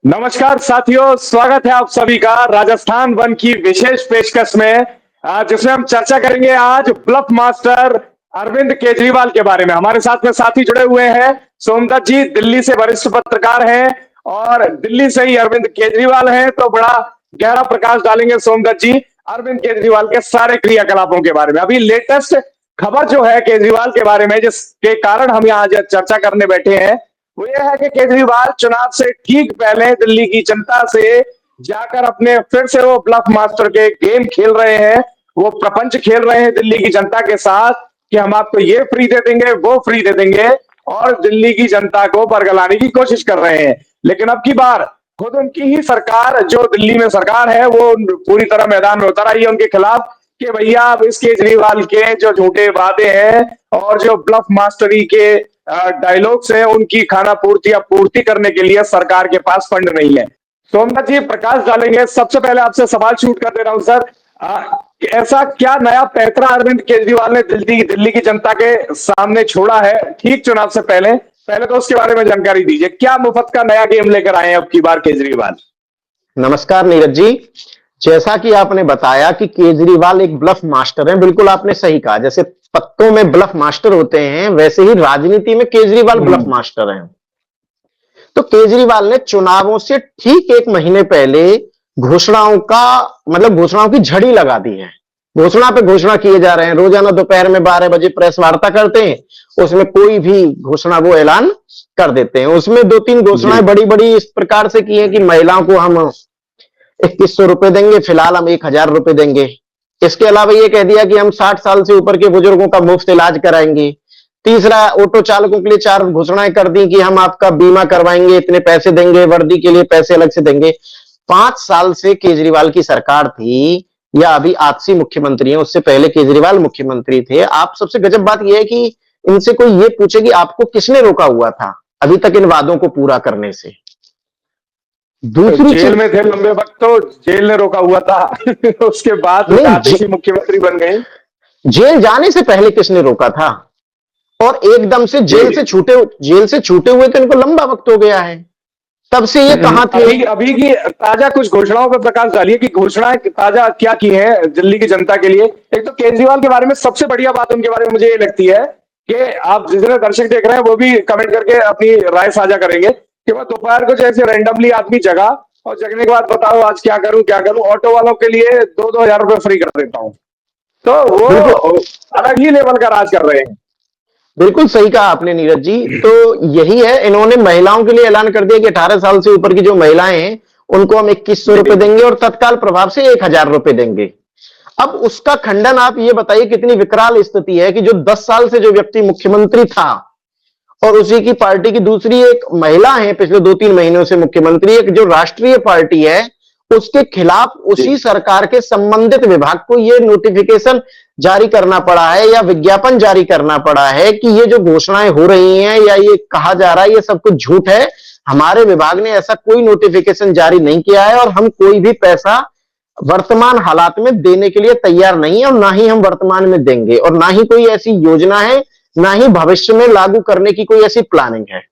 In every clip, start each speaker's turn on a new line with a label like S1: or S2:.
S1: नमस्कार साथियों, स्वागत है आप सभी का राजस्थान वन की विशेष पेशकश में, जिसमें हम चर्चा करेंगे आज ब्लफ मास्टर अरविंद केजरीवाल के बारे में। हमारे साथ में साथी जुड़े हुए हैं। सोमदत्त जी दिल्ली से वरिष्ठ पत्रकार हैं और दिल्ली से ही अरविंद केजरीवाल हैं, तो बड़ा गहरा प्रकाश डालेंगे सोमदत्त जी अरविंद केजरीवाल के सारे क्रियाकलापों के बारे में। अभी लेटेस्ट खबर जो है केजरीवाल के बारे में, जिसके कारण हम यहाँ आज चर्चा करने बैठे हैं, वो ये है कि केजरीवाल चुनाव से ठीक पहले दिल्ली की जनता से जाकर अपने फिर से वो ब्लफ मास्टर के गेम खेल रहे हैं। वो प्रपंच खेल रहे हैं दिल्ली की जनता के साथ कि हम आपको ये फ्री दे देंगे, वो फ्री दे देंगे, और दिल्ली की जनता को बरगलाने की कोशिश कर रहे हैं। लेकिन अब की बार खुद उनकी ही सरकार, जो दिल्ली में सरकार है, वो पूरी तरह मैदान में उतर आई है उनके खिलाफ कि भैया अब इस केजरीवाल के जो झूठे वादे हैं और जो ब्लफ मास्टरी के डायलॉग्स हैं, उनकी खाना पूर्ति या पूर्ति करने के लिए सरकार के पास फंड नहीं है। सोमनाथ जी प्रकाश डालेंगे। सबसे पहले आपसे सवाल शूट कर दे रहा हूं सर, ऐसा क्या नया पैंतरा अरविंद केजरीवाल ने दिल्ली की जनता के सामने छोड़ा है ठीक चुनाव से पहले? पहले तो उसके बारे में जानकारी दीजिए, क्या मुफ्त का नया गेम लेकर आए हैं अब की बार केजरीवाल?
S2: नमस्कार नीरज जी। जैसा कि आपने बताया कि केजरीवाल एक ब्लफ मास्टर हैं, बिल्कुल आपने सही कहा। जैसे पत्तों में ब्लफ मास्टर होते हैं, वैसे ही राजनीति में केजरीवाल ब्लफ मास्टर हैं। तो केजरीवाल ने चुनावों से ठीक एक महीने पहले घोषणाओं की झड़ी लगा दी है। घोषणा पे घोषणा किए जा रहे हैं। रोजाना दोपहर में 12 बजे प्रेस वार्ता करते हैं, उसमें कोई भी घोषणा वो ऐलान कर देते हैं। उसमें 2-3 घोषणाएं बड़ी बड़ी इस प्रकार से की है कि महिलाओं को हम 2100 रुपए देंगे, फिलहाल हम 1000 रुपए देंगे। इसके अलावा ये कह दिया कि हम 60 साल से ऊपर के बुजुर्गों का मुफ्त इलाज कराएंगे। तीसरा, ऑटो चालकों के लिए 4 घोषणाएं कर दी कि हम आपका बीमा करवाएंगे, इतने पैसे देंगे, वर्दी के लिए पैसे अलग से देंगे। 5 साल से केजरीवाल की सरकार थी, या अभी आपसी मुख्यमंत्री है, उससे पहले केजरीवाल मुख्यमंत्री थे। आप सबसे गजब बात यह है कि इनसे कोई ये पूछे कि आपको किसने रोका हुआ था अभी तक इन वादों को पूरा करने से?
S1: दूसरी जेल में थे लंबे वक्त, तो जेल ने रोका हुआ था। उसके बाद मुख्यमंत्री बन गए।
S2: जेल जाने से पहले किसने रोका था? और एकदम से जेल से छूटे हुए तो इनको लंबा वक्त हो गया है। तब से ये कहां थे?
S1: अभी की ताजा कुछ घोषणाओं पर प्रकाश डालिए कि घोषणाएं ताजा क्या की है दिल्ली की जनता के लिए। एक तो केजरीवाल के बारे में सबसे बढ़िया बात उनके बारे में मुझे ये लगती है कि आप जितने दर्शक देख रहे हैं वो भी कमेंट करके अपनी राय साझा करेंगे कि मैं दोपहर को जैसे रैंडमली आदमी जगा और जगने के बाद बताओ आज क्या करूं, ऑटो वालों के लिए 2-2 हजार रुपए फ्री कर देता हूं। तो वो अलग ही लेवल का राज कर रहे हैं।
S2: बिल्कुल सही कहा आपने नीरज जी। तो यही है, इन्होंने महिलाओं के लिए ऐलान कर दिया कि 18 साल से ऊपर की जो महिलाएं हैं उनको हम 2100 रुपए देंगे और तत्काल प्रभाव से 1000 रुपए देंगे। अब उसका खंडन आप ये बताइए कितनी विकराल स्थिति है कि जो 10 साल से जो व्यक्ति मुख्यमंत्री था और उसी की पार्टी की दूसरी एक महिला है पिछले 2-3 महीनों से मुख्यमंत्री, एक जो राष्ट्रीय पार्टी है, उसके खिलाफ उसी सरकार के संबंधित विभाग को यह नोटिफिकेशन जारी करना पड़ा है या विज्ञापन जारी करना पड़ा है कि ये जो घोषणाएं हो रही हैं या ये कहा जा रहा है ये सब कुछ झूठ है। हमारे विभाग ने ऐसा कोई नोटिफिकेशन जारी नहीं किया है और हम कोई भी पैसा वर्तमान हालात में देने के लिए तैयार नहीं है और ना ही हम वर्तमान में देंगे, और ना ही कोई ऐसी योजना है, ना ही भविष्य में लागू करने की कोई ऐसी प्लानिंग है।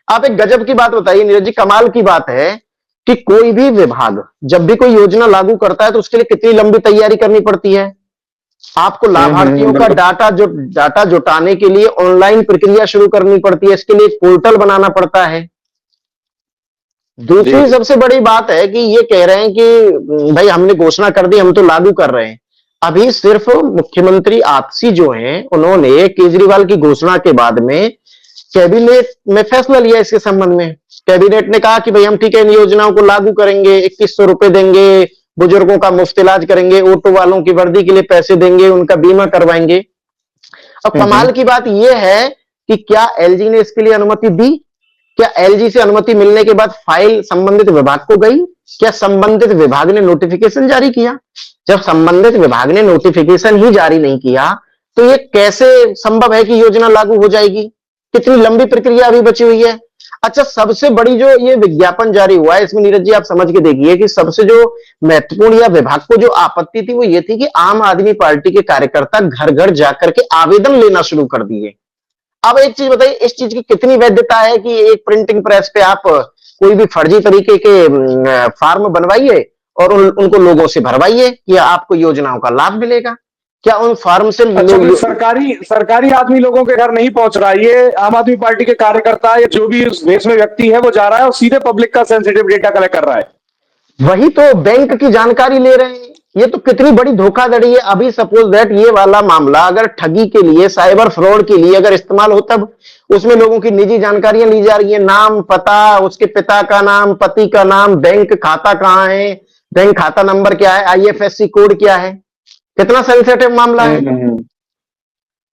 S2: आप एक गजब की बात बताइए नीरज जी, कमाल की बात है कि कोई भी विभाग जब भी कोई योजना लागू करता है तो उसके लिए कितनी लंबी तैयारी करनी पड़ती है। आपको लाभार्थियों का डाटा जुटाने के लिए ऑनलाइन प्रक्रिया शुरू करनी पड़ती है, इसके लिए एक पोर्टल बनाना पड़ता है। दूसरी सबसे बड़ी बात है कि ये कह रहे हैं कि भाई हमने घोषणा कर दी, हम तो लागू कर रहे हैं। अभी सिर्फ मुख्यमंत्री आपसी जो हैं उन्होंने केजरीवाल की घोषणा के बाद में कैबिनेट में फैसला लिया इसके संबंध में। कैबिनेट ने कहा कि भाई हम ठीक है इन योजनाओं को लागू करेंगे, 2100 रुपए देंगे, बुजुर्गों का मुफ्त इलाज करेंगे, ऑटो वालों की वर्दी के लिए पैसे देंगे, उनका बीमा करवाएंगे। अब कमाल की बात यह है कि क्या एलजी ने इसके लिए अनुमति दी? क्या एलजी से अनुमति मिलने के बाद फाइल संबंधित विभाग को गई? क्या संबंधित विभाग ने नोटिफिकेशन जारी किया? जब संबंधित विभाग ने नोटिफिकेशन ही जारी नहीं किया तो ये कैसे संभव है कि योजना लागू हो जाएगी? कितनी लंबी प्रक्रिया अभी बची हुई है। अच्छा, सबसे बड़ी जो ये विज्ञापन जारी हुआ है इसमें नीरज जी आप समझ के देखिए कि सबसे जो महत्वपूर्ण या विभाग को जो आपत्ति थी वो ये थी कि आम आदमी पार्टी के कार्यकर्ता घर घर जाकर के आवेदन लेना शुरू कर दिए। अब एक चीज बताइए, इस चीज की कितनी वैधता है कि एक प्रिंटिंग प्रेस पे आप कोई भी फर्जी तरीके के फॉर्म बनवाइए और उनको लोगों से भरवाइए कि आपको योजनाओं का लाभ मिलेगा। क्या उन फॉर्म से
S1: अच्छा,
S2: लोग
S1: तो सरकारी सरकारी आदमी लोगों के घर नहीं पहुंच रहा है, ये आम आदमी पार्टी के कार्यकर्ता या जो भी उस देश में व्यक्ति है वो जा रहा है और सीधे पब्लिक का सेंसिटिव डेटा कलेक्ट कर रहा है।
S2: वही तो बैंक की जानकारी ले रहे हैं। ये तो कितनी बड़ी धोखाधड़ी है। अभी सपोज दैट ये वाला मामला अगर ठगी के लिए, साइबर फ्रॉड के लिए अगर इस्तेमाल हो, तब उसमें लोगों की निजी जानकारियां ली जा रही है, नाम, पता, उसके पिता का नाम, पति का नाम, बैंक खाता कहां है, बैंक खाता नंबर क्या है, आईएफएससी कोड क्या है। कितना सेंसिटिव मामला है।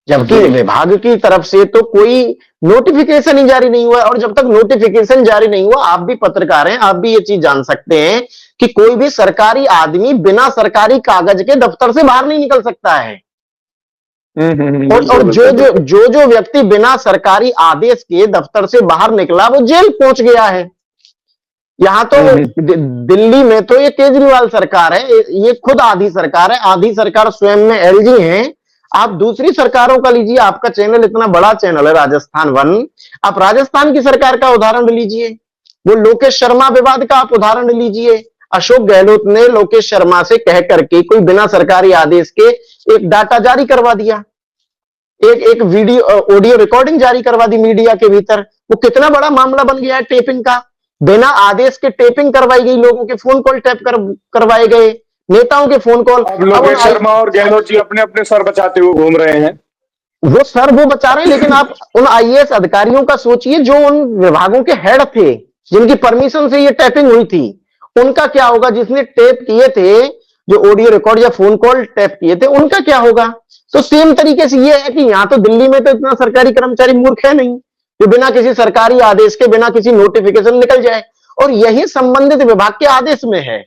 S2: जबकि विभाग की तरफ से तो कोई नोटिफिकेशन ही जारी नहीं हुआ। और जब तक नोटिफिकेशन जारी नहीं हुआ, आप भी पत्रकार हैं, आप भी ये चीज जान सकते हैं कि कोई भी सरकारी आदमी बिना सरकारी कागज के दफ्तर से बाहर नहीं निकल सकता है। और जो व्यक्ति बिना सरकारी आदेश के दफ्तर से बाहर निकला वो जेल पहुंच गया है। यहां तो दिल्ली में तो ये केजरीवाल सरकार है, ये खुद आधी सरकार है, आधी सरकार स्वयं में एलजी है। आप दूसरी सरकारों का लीजिए, आपका चैनल इतना बड़ा चैनल है राजस्थान वन, आप राजस्थान की सरकार का उदाहरण लीजिए। वो लोकेश शर्मा विवाद का आप उदाहरण लीजिए। अशोक गहलोत ने लोकेश शर्मा से कह करके कोई बिना सरकारी आदेश के एक डाटा जारी करवा दिया, एक वीडियो ऑडियो रिकॉर्डिंग जारी करवा दी मीडिया के भीतर। वो कितना बड़ा मामला बन गया है टेपिंग का। बिना आदेश के टेपिंग करवाई गई, लोगों के फोन कॉल टैप करवाए गए, नेताओं के फोन कॉल।
S1: अब लोकेश शर्मा और गहलोत जी अपने अपने सर बचाते हुए घूम रहे हैं।
S2: वो सर वो बचा रहे हैं, लेकिन आप उन आईएएस अधिकारियों का सोचिए जो उन विभागों के हेड थे, जिनकी परमिशन से ये टैपिंग हुई थी। उनका क्या होगा? जिसने टैप किए थे, जो ऑडियो रिकॉर्ड या फोन कॉल टैप किए थे, उनका क्या होगा? तो सेम तरीके से ये है कि यहां तो दिल्ली में तो इतना सरकारी कर्मचारी मूर्ख है नहीं जो बिना किसी सरकारी आदेश के, बिना किसी नोटिफिकेशन निकल जाए। और यही संबंधित विभाग के आदेश में है।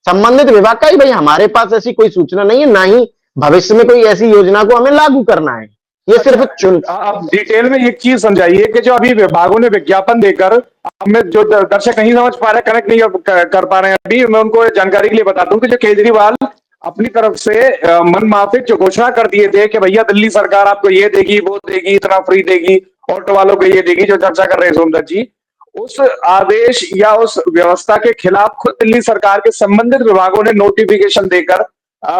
S2: संबंधित विभाग का ही भाई हमारे पास ऐसी कोई सूचना नहीं है, ना ही भविष्य में कोई ऐसी योजना को हमें लागू करना है। ये सिर्फ
S1: आप डिटेल में एक चीज समझाइए कि जो अभी विभागों ने विज्ञापन देकर, हमें जो दर्शक नहीं समझ पा रहे, कनेक्ट नहीं कर पा रहे हैं, अभी मैं उनको जानकारी के लिए बता दूं कि जो केजरीवाल अपनी तरफ से मन माफिक जो घोषणा कर दिए थे कि भैया दिल्ली सरकार आपको ये देगी, वो देगी, इतना फ्री देगी, ऑटो वालों को ये देगी, जो चर्चा कर रहे हैं सोमदत्त जी, उस आदेश या उस व्यवस्था के खिलाफ खुद दिल्ली सरकार के संबंधित विभागों ने नोटिफिकेशन देकर,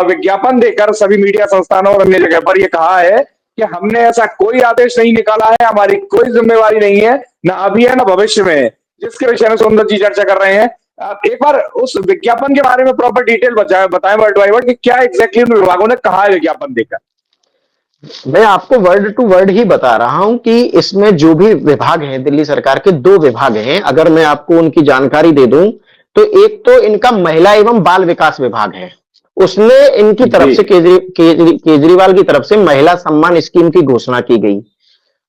S1: विज्ञापन देकर सभी मीडिया संस्थानों और अन्य जगह पर यह कहा है कि हमने ऐसा कोई आदेश नहीं निकाला है, हमारी कोई जिम्मेवारी नहीं है, ना अभी है ना भविष्य में है, जिसके विषय में सोमदत्त जी चर्चा कर रहे हैं। एक बार उस विज्ञापन के बारे में प्रॉपर डिटेल बताएं वर्ड बाय वर्ड कि क्या एग्जैक्टली उन विभागों ने कहा है विज्ञापन देकर।
S2: मैं आपको वर्ड टू वर्ड ही बता रहा हूं कि इसमें जो भी विभाग हैं, दिल्ली सरकार के 2 विभाग हैं। अगर मैं आपको उनकी जानकारी दे दूं तो एक तो इनका महिला एवं बाल विकास विभाग है। उसने इनकी तरफ से केजरीवाल की तरफ से महिला सम्मान स्कीम की घोषणा की गई,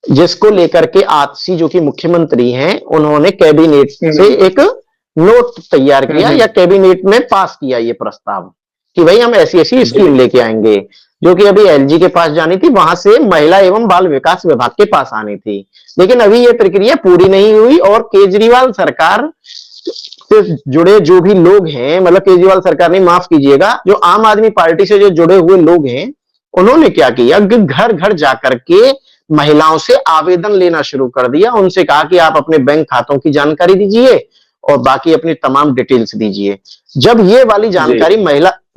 S2: जिसको लेकर के आतिशी जो कि मुख्यमंत्री हैं, उन्होंने कैबिनेट से एक नोट तैयार किया या कैबिनेट में पास किया ये प्रस्ताव कि भाई हम ऐसी ऐसी स्कीम लेके आएंगे, जो कि अभी एलजी के पास जानी थी, वहां से महिला एवं बाल विकास विभाग के पास आनी थी। लेकिन अभी ये प्रक्रिया पूरी नहीं हुई और केजरीवाल सरकार से जुड़े जो भी लोग हैं, मतलब केजरीवाल सरकार ने, माफ कीजिएगा, जो आम आदमी पार्टी से जो जुड़े हुए लोग हैं, उन्होंने क्या किया, घर घर जाकर के महिलाओं से आवेदन लेना शुरू कर दिया। उनसे कहा कि आप अपने बैंक खातों की जानकारी दीजिए और बाकी अपनी तमाम डिटेल्स दीजिए। जब ये वाली जानकारी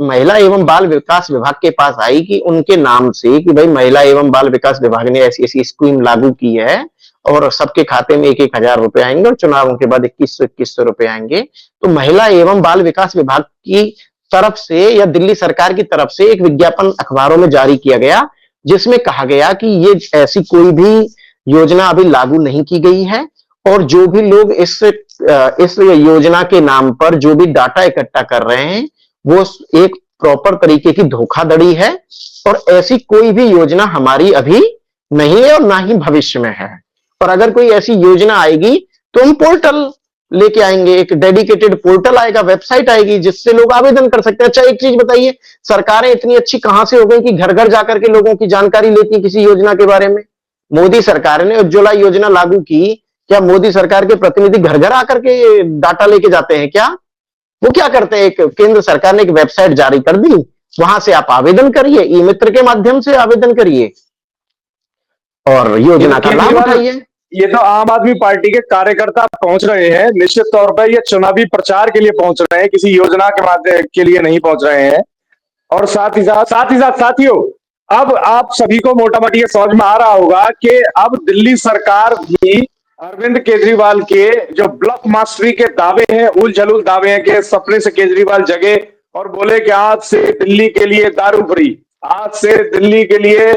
S2: महिला एवं बाल विकास विभाग के पास आई कि उनके नाम से कि भाई महिला एवं बाल विकास विभाग ने ऐसी ऐसी स्कीम लागू की है और सबके खाते में 1-1 हजार रुपए आएंगे और चुनावों के बाद 2100 रुपए आएंगे, तो महिला एवं बाल विकास विभाग की तरफ से या दिल्ली सरकार की तरफ से एक विज्ञापन अखबारों में जारी किया गया, जिसमें कहा गया कि ये ऐसी कोई भी योजना अभी लागू नहीं की गई है और जो भी लोग इस योजना के नाम पर जो भी डाटा इकट्ठा कर रहे हैं वो एक प्रॉपर तरीके की धोखाधड़ी है और ऐसी कोई भी योजना हमारी अभी नहीं है और ना ही भविष्य में है। और अगर कोई ऐसी योजना आएगी तो हम पोर्टल लेके आएंगे, एक डेडिकेटेड पोर्टल आएगा, वेबसाइट आएगी जिससे लोग आवेदन कर सकते हैं। अच्छा, एक चीज बताइए, सरकारें इतनी अच्छी कहां से हो गई कि घर घर जाकर के लोगों की जानकारी लेती है किसी योजना के बारे में? मोदी सरकार ने उज्ज्वला योजना लागू की, क्या मोदी सरकार के प्रतिनिधि घर घर आकर के डाटा लेके जाते हैं क्या? वो क्या करते हैं, एक केंद्र सरकार ने एक वेबसाइट जारी कर दी, वहां से आप आवेदन करिए, ई मित्र के माध्यम से आवेदन करिए और योजना का लाभ उठाइए।
S1: ये तो आम आदमी पार्टी के कार्यकर्ता पहुंच रहे हैं, निश्चित तौर पर ये चुनावी प्रचार के लिए पहुंच रहे हैं, किसी योजना के माध्यम के लिए नहीं पहुंच रहे हैं। और साथ ही साथ साथियों, अब आप सभी को मोटा मोटी ये समझ में आ रहा होगा कि अब दिल्ली सरकार भी अरविंद केजरीवाल के जो ब्लफ मास्टरी के दावे हैं, उल जलूल दावे हैं कि सपने से केजरीवाल जगे और बोले कि आज से दिल्ली के लिए दारू फ्री, आज से दिल्ली के लिए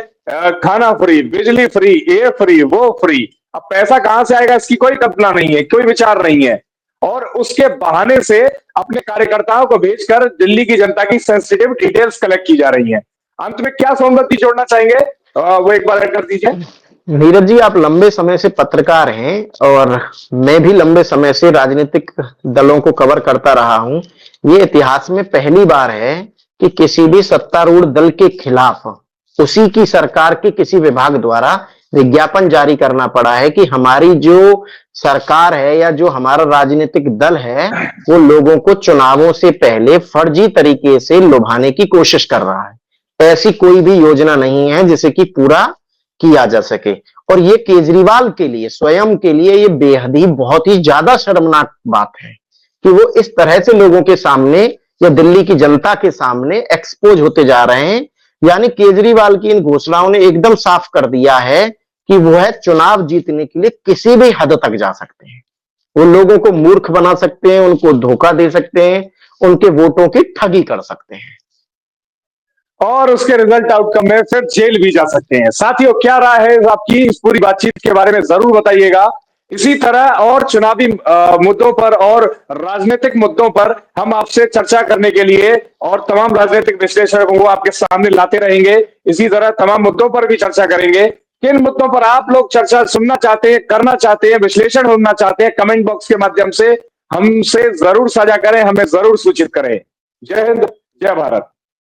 S1: खाना फ्री, बिजली फ्री, ये फ्री, वो फ्री। अब पैसा कहां से आएगा इसकी कोई कल्पना नहीं है, कोई विचार नहीं है। और उसके बहाने से अपने कार्यकर्ताओं को भेजकर दिल्ली की जनता की सेंसिटिव डिटेल्स कलेक्ट की जा रही हैं। अंत में क्या सोमदत्ती जोड़ना चाहेंगे, वो एक बार ऐड कर दीजिए।
S2: नीरज जी, आप लंबे समय से पत्रकार हैं और मैं भी लंबे समय से राजनीतिक दलों को कवर करता रहा हूं। ये इतिहास में पहली बार है कि किसी भी सत्तारूढ़ दल के खिलाफ उसी की सरकार के किसी विभाग द्वारा विज्ञापन जारी करना पड़ा है कि हमारी जो सरकार है या जो हमारा राजनीतिक दल है वो लोगों को चुनावों से पहले फर्जी तरीके से लुभाने की कोशिश कर रहा है। ऐसी कोई भी योजना नहीं है जिसे कि पूरा किया जा सके। और ये केजरीवाल के लिए, स्वयं के लिए, ये बेहद ही बहुत ही ज्यादा शर्मनाक बात है कि वो इस तरह से लोगों के सामने या दिल्ली की जनता के सामने एक्सपोज होते जा रहे हैं। यानी केजरीवाल की इन घोषणाओं ने एकदम साफ कर दिया है कि वो है चुनाव जीतने के लिए किसी भी हद तक जा सकते हैं। वो लोगों को मूर्ख बना सकते हैं, उनको धोखा दे सकते हैं, उनके वोटों की ठगी कर सकते हैं
S1: और उसके रिजल्ट आउटकम में फिर जेल भी जा सकते हैं। साथियों, क्या राय है आपकी इस पूरी बातचीत के बारे में जरूर बताइएगा। इसी तरह और चुनावी मुद्दों पर और राजनीतिक मुद्दों पर हम आपसे चर्चा करने के लिए और तमाम राजनीतिक विश्लेषकों को आपके सामने लाते रहेंगे। इसी तरह तमाम मुद्दों पर भी चर्चा करेंगे। किन मुद्दों पर आप लोग चर्चा सुनना चाहते हैं, करना चाहते हैं, विश्लेषण होना चाहते हैं, कमेंट बॉक्स के माध्यम से हमसे जरूर साझा करें, हमें जरूर सूचित करें। जय हिंद, जय भारत।